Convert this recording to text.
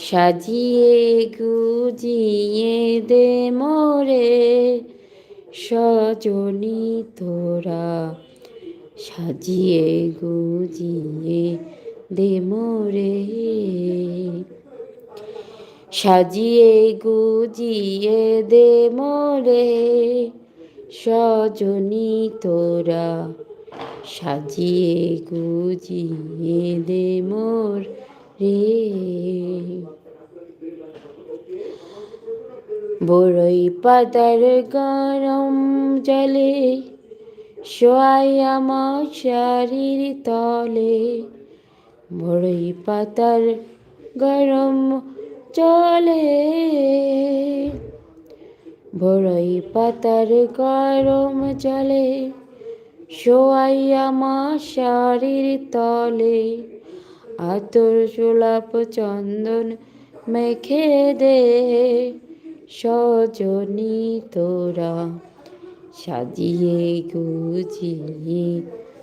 সাজিয়ে গুজিয়ে দে মোরে সজনী তোরা, সাজিয়ে গুজিয়ে দে মোরে, সাজিয়ে গুজিয়ে দে মোরে সজনী তোরা, সাজিয়ে গুজিয়ে দে মোর রে। বড়ই পাতার গরম জলে শোয়াইয়া মশারির তলে, বড়ই পাতার গরম জলে, বড়ই পাতার গরম জলে শোয়াইয়া মশারির তলে, আতর গোলাপ চন্দন মেখে দে সজনী তোরা, সাজিয়ে গুজিয়ে